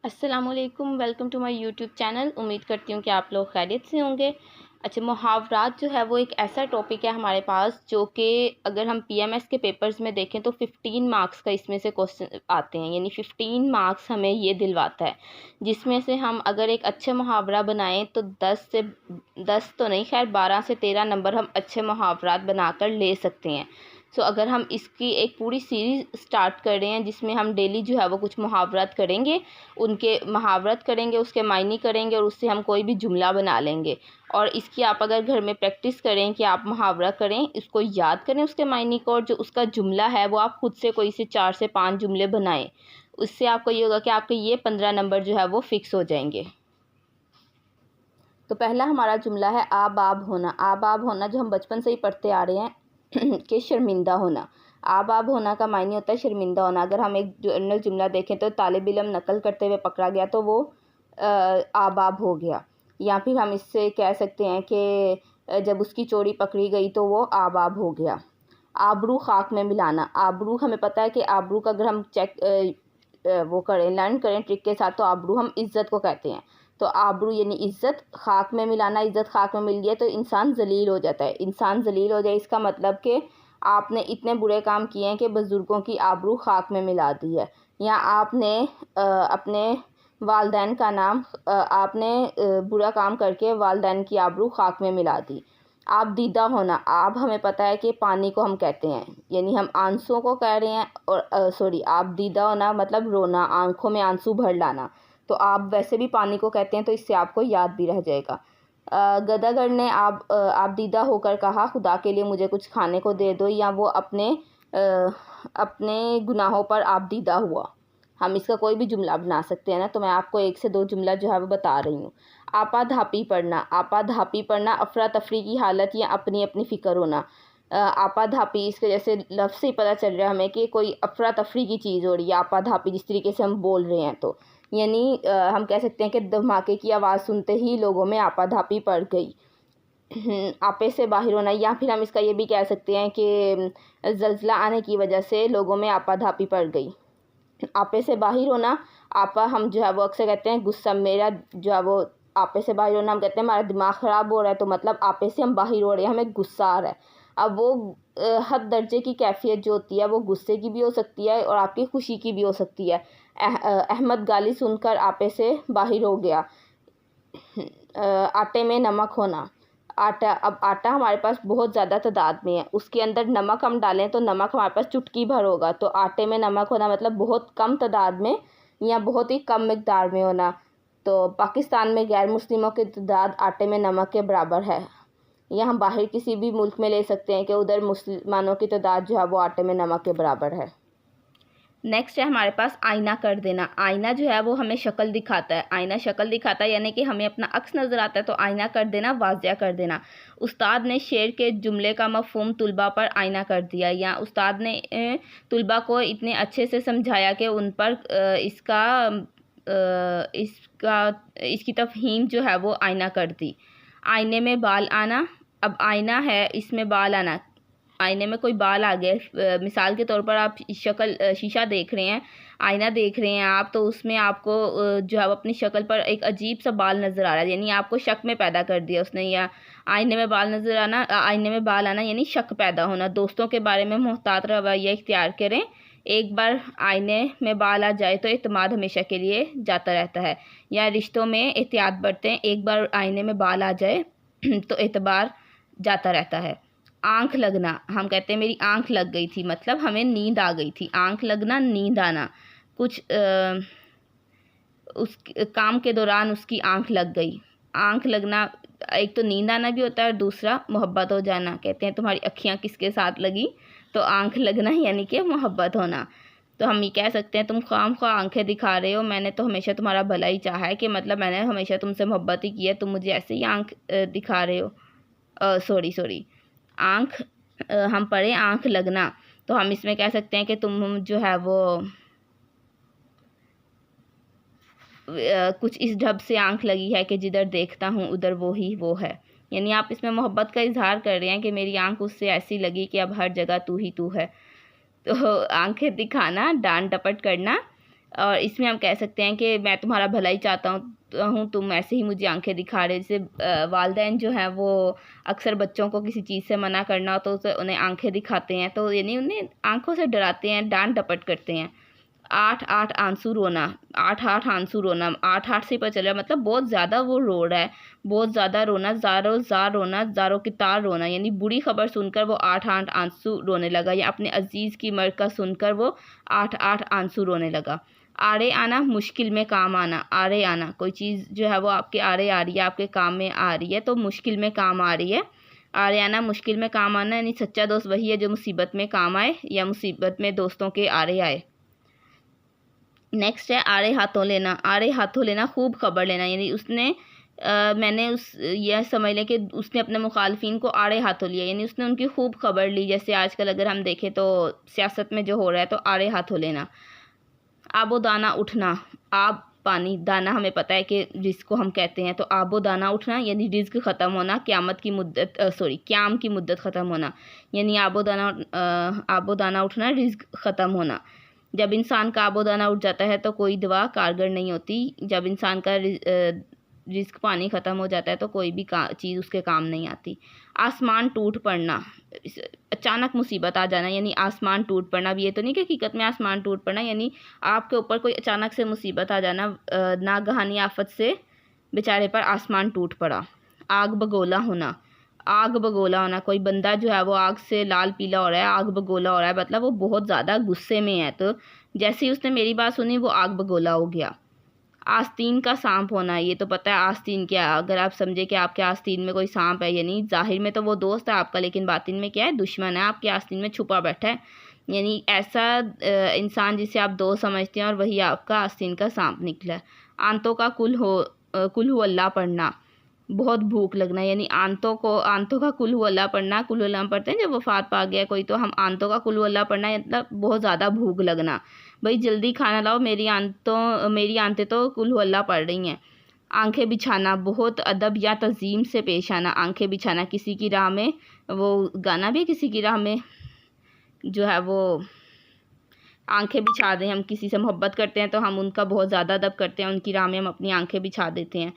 अस्सलामुअलैकुम, welcome to my YouTube channel. उम्मीद करती हूँ कि आप लोग खैरियत से होंगे। अच्छा, मुहावरात जो है वो एक ऐसा टॉपिक है हमारे पास जो कि अगर हम पीएमएस के पेपर्स में देखें तो 15 मार्क्स का इसमें से क्वेश्चन आते हैं, यानी 15 मार्क्स हमें ये दिलवाता है, जिसमें से हम अगर एक अच्छे मुहावरा बनाएं तो 10 तो नहीं, खैर 12 से 13 नंबर हम अच्छे मुहावरात बनाकर ले सकते हैं। सो अगर हम इसकी एक पूरी सीरीज़ स्टार्ट कर रहे हैं जिसमें हम डेली जो है वो कुछ मुहावरात करेंगे, उनके मुहावरत करेंगे, उसके मायने करेंगे और उससे हम कोई भी जुमला बना लेंगे। और इसकी आप अगर घर में प्रैक्टिस करें कि आप मुहावरा करें, इसको याद करें उसके मायने को, और जो उसका जुमला है वो आप खुद से कोई से 4 से 5 जुमले बनाएं। उससे आपको ये होगा कि आपके ये 15 नंबर जो है वो फिक्स हो जाएंगे। तो पहला हमारा जुमला है आब आब होना। आब आब होना जो हम बचपन से ही पढ़ते आ रहे हैं कि शर्मिंदा होना। आब आब होना का मायने होता है शर्मिंदा होना। अगर हम एक जनरल जुमला देखें तो तालिब इल्म नकल करते हुए पकड़ा गया तो वो आब आब हो गया। या फिर हम इससे कह सकते हैं कि जब उसकी चोरी पकड़ी गई तो वो आब आब हो गया। आबरू खाक में मिलाना। आबरू हमें पता है कि आबरू का अगर हम वो करें, लर्न करें ट्रिक के साथ, तो आबरू हम इज़्ज़त को कहते हैं। तो आबरू यानी इज़्ज़त, खाक में मिलाना, इज़्ज़त खाक में मिल गई तो इंसान जलील हो जाता है। इंसान जलील हो जाए इसका मतलब कि आपने इतने बुरे काम किए हैं कि बुज़ुर्गों की आबरू खाक में मिला दी है, या आपने अपने वालदैन का नाम आपने बुरा काम करके वालदैन की आबरू खाक में मिला दी। आप दीदा होना। आप हमें पता है कि पानी को हम कहते हैं, यानी हम आंसुओं को कह रहे हैं। और सॉरी, आप दीदा होना मतलब रोना, आंखों में आंसू भर लाना। तो आप वैसे भी पानी को कहते हैं, तो इससे आपको याद भी रह जाएगा। गदागर ने आप दीदा होकर कहा, खुदा के लिए मुझे कुछ खाने को दे दो, या वो अपने गुनाहों पर आप दीदा हुआ। हम इसका कोई भी जुमला बना सकते हैं ना, तो मैं आपको 1 से 2 जुमला जो है वो बता रही हूँ। आपाधापी पढ़ना। आपाधापी पढ़ना अफरा तफरी की हालत या अपनी अपनी फ़िक्र होना। आपाधापी, इसके जैसे लफ्ज़ से ही पता चल रहा है हमें कि कोई अफरा तफरी की चीज़ हो रही है। आपाधापी जिस तरीके से हम बोल रहे हैं, तो यानी हम कह सकते हैं कि धमाके की आवाज़ सुनते ही लोगों में आपाधापी पड़ गई। आपे से बाहर होना, या फिर हम इसका ये भी कह सकते हैं कि ज़लज़ला आने की वजह से लोगों में आपाधापी पड़ गई। आपे से बाहर होना, आपा हम जो है वो अक्सर कहते हैं गुस्सा, मेरा जो है वो आपे से बाहर होना हम कहते हैं हमारा दिमाग ख़राब हो रहा है, तो मतलब आपे से हम बाहर हो रहे हैं, हमें गुस्सा आ रहा है। अब वो हद दर्जे की कैफियत जो होती है वो गुस्से की भी हो सकती है और आपकी खुशी की भी हो सकती है। अहमद गाली सुनकर आपे से बाहर हो गया। आटे में नमक होना। आटा, अब आटा हमारे पास बहुत ज़्यादा तादाद में है, उसके अंदर नमक हम डालें तो नमक हमारे पास चुटकी भर होगा। तो आटे में नमक होना मतलब बहुत कम तादाद में या बहुत ही कम मिकदार में होना। तो पाकिस्तान में गैर मुस्लिमों की तादाद आटे में नमक के बराबर है। या हम बाहर किसी भी मुल्क में ले सकते हैं कि उधर मुसलमानों की तादाद जो है वो आटे में नमक के बराबर है। नेक्स्ट है हमारे पास आईना कर देना। आईना जो है वो हमें शक्ल दिखाता है। आईना शक्ल दिखाता है यानी कि हमें अपना अक्स नज़र आता है, तो आईना कर देना, वाज़िया कर देना। उस्ताद ने शेर के जुमले का मफ़हूम तुलबा पर आईना कर दिया, या उस्ताद ने तुलबा को इतने अच्छे से समझाया कि उन पर इसकी तफ़हीम जो है वो आईना कर दी। आईने में बाल आना। अब आईना है, इसमें बाल आना। आईने में कोई बाल आ गए, मिसाल के तौर पर आप शीशा देख रहे हैं, आईना देख रहे हैं आप, तो उसमें आपको जो है अपनी शक्ल पर एक अजीब सा बाल नज़र आ रहा है, यानी आपको शक में पैदा कर दिया उसने। या आईने में बाल नज़र आना, आईने में बाल आना यानी शक पैदा होना। दोस्तों के बारे में मुहतात रवैया इख्तियार करें। एक बार आईने में बाल आ जाए तो एतमाद हमेशा के लिए जाता रहता है। या रिश्तों में एहतियात बरतें, एक बार आईने में बाल आ जाए तो एतबार जाता रहता है। आँख लगना, हम कहते हैं मेरी आँख लग गई थी, मतलब हमें नींद आ गई थी। आँख लगना, नींद आना। कुछ उस काम के दौरान उसकी आँख लग गई। आँख लगना एक तो नींद आना भी होता है और दूसरा मोहब्बत हो जाना। कहते हैं तुम्हारी अखियाँ किसके साथ लगी, तो आँख लगना यानी कि मोहब्बत होना। तो हम ये कह सकते हैं तुम खामख्वाह आंखें दिखा रहे हो, मैंने तो हमेशा तुम्हारा भला ही चाहा है, कि मतलब मैंने हमेशा तुमसे मोहब्बत ही की है, तुम मुझे ऐसे ही आँख दिखा रहे हो। सॉरी, आँख हम पढ़े आँख लगना, तो हम इसमें कह सकते हैं कि तुम जो है वो कुछ इस ढब से आँख लगी है कि जिधर देखता हूँ उधर वो ही वो है। यानी आप इसमें मोहब्बत का इजहार कर रहे हैं कि मेरी आँख उससे ऐसी लगी कि अब हर जगह तू ही तू है। तो आंखें दिखाना, डांट डपट करना, और इसमें हम कह सकते हैं कि मैं तुम्हारा भला ही चाहता हूँ, तुम ऐसे ही मुझे आंखें दिखा रहे। जैसे वालिदैन जो हैं वो अक्सर बच्चों को किसी चीज़ से मना करना हो तो उन्हें आंखें दिखाते हैं, तो यानी उन्हें आंखों से डराते हैं, डांट डपट करते हैं। 8 आंसू रोना, 8 आंसू रोना, 8 से पता चला मतलब बहुत ज़्यादा वो रो रहा है, बहुत ज़्यादा रोना, ज़ार रोना, ज़ारों की तार रोना, यानी बुरी खबर सुनकर वो 8 आंसू रोने लगा, या अपने अजीज़ की मर्ग का सुनकर वो 8 आंसू रोने लगा। आड़े आना, मुश्किल में काम आना। आड़े आना, कोई चीज़ जो है वो आपके आड़े आ रही है, आपके काम में आ रही है, तो मुश्किल में काम आ रही है। आड़े आना, मुश्किल में काम आना, यानी सच्चा दोस्त वही है जो मुसीबत में काम आए या मुसीबत में दोस्तों के आड़े आए। नेक्स्ट है आड़े हाथों लेना। आड़े हाथों लेना, खूब खबर लेना, यानी उसने मैंने यह समझ लें कि उसने अपने मुखालफिन को आड़े हाथों लिया, यानी उसने उनकी खूब खबर ली। जैसे आजकल अगर हम देखें तो सियासत में जो हो रहा है, तो आड़े हाथों लेना। आबो दाना उठना, आब पानी, दाना हमें पता है कि रिज़्क को हम कहते हैं, तो आबो दाना उठना यानी रिज़्क ख़त्म होना, क़यामत की मुद्दत क़याम की मुद्दत ख़त्म होना, यानी आबो दाना उठना, रिज़्क ख़त्म होना। जब इंसान का आबो दाना उठ जाता है तो कोई दवा कारगर नहीं होती। जब इंसान का रिज़्क पानी ख़त्म हो जाता है तो कोई भी चीज़ उसके काम नहीं आती। आसमान टूट पड़ना, अचानक मुसीबत आ जाना, यानी आसमान टूट पड़ना। अब ये तो नहीं कि हकीकत में आसमान टूट पड़ना, यानी आपके ऊपर कोई अचानक से मुसीबत आ जाना, नागहानी आफत से बेचारे पर आसमान टूट पड़ा। आग बगोला होना, आग बगोला होना, कोई बंदा जो है वो आग से लाल पीला हो रहा है, आग बगोला हो रहा है, मतलब वो बहुत ज़्यादा गुस्से में है, तो जैसे ही उसने मेरी बात सुनी वो आग बगोला हो गया। आस्तीन का सांप होना, ये तो पता है आस्तीन क्या है। अगर आप समझे कि आपके आस्तीन में कोई सांप है, यानी ज़ाहिर में तो वो दोस्त है आपका, लेकिन बातिन में क्या है, दुश्मन है, आपके आस्तीन में छुपा बैठा है। यानी ऐसा इंसान जिसे आप दोस्त समझते हैं और वही आपका आस्तीन का सांप निकला है। आंतों का कुल हु अल्लाह पढ़ना, बहुत भूख लगना, यानी आंतों का कुल हु अल्लाह पढ़ना। कुल हु अल्लाह पढ़ते हैं जब वफ़ात पा गया कोई, तो हम आंतों का कुल हु अल्लाह पढ़ना, मतलब बहुत ज़्यादा भूख लगना, भाई जल्दी खाना लाओ, मेरी आंतें तो कुल हु अल्लाह पढ़ रही हैं। आंखें बिछाना, बहुत अदब या तज़ीम से पेश आना। आंखें बिछाना, किसी की राह में, वो गाना भी किसी की राह में जो है वो आंखें बिछा दें। हम किसी से मोहब्बत करते हैं तो हम उनका बहुत ज़्यादा अदब करते हैं, उनकी राह में हम अपनी आंखें बिछा देते हैं।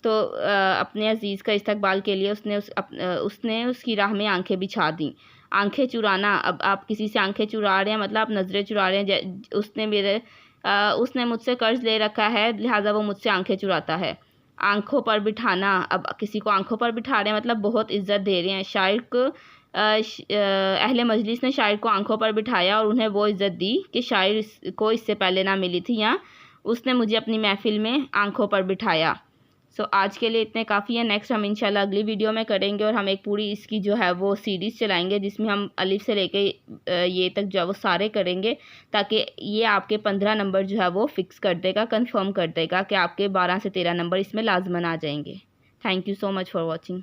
तो अपने अजीज़ का इस्तकबाल के लिए उसने उसकी राह में आंखें बिछा दी। आंखें चुराना, अब आप किसी से आंखें चुरा रहे हैं, मतलब आप नज़रें चुरा रहे हैं। उसने मुझसे कर्ज़ ले रखा है, लिहाजा वो मुझसे आंखें चुराता है। आंखों पर बिठाना, अब किसी को आंखों पर बिठा रहे हैं, मतलब बहुत इज़्ज़त दे रहे हैं। शायर को अहले मजलिस ने शायर को आंखों पर बिठाया और उन्हें वो इज़्ज़त दी कि शायर को इससे पहले ना मिली थी, या उसने मुझे अपनी महफ़िल में आंखों पर बिठाया। सो आज के लिए इतने काफ़ी है। नेक्स्ट हम इंशाल्लाह अगली वीडियो में करेंगे, और हम एक पूरी इसकी जो है वो सीरीज़ चलाएंगे, जिसमें हम अलिफ से लेके ये तक जो है वो सारे करेंगे, ताकि ये आपके 15 नंबर जो है वो फ़िक्स कर देगा, कंफर्म कर देगा कि आपके 12 से 13 नंबर इसमें लाजमन आ जाएंगे। Thank you so much for watching.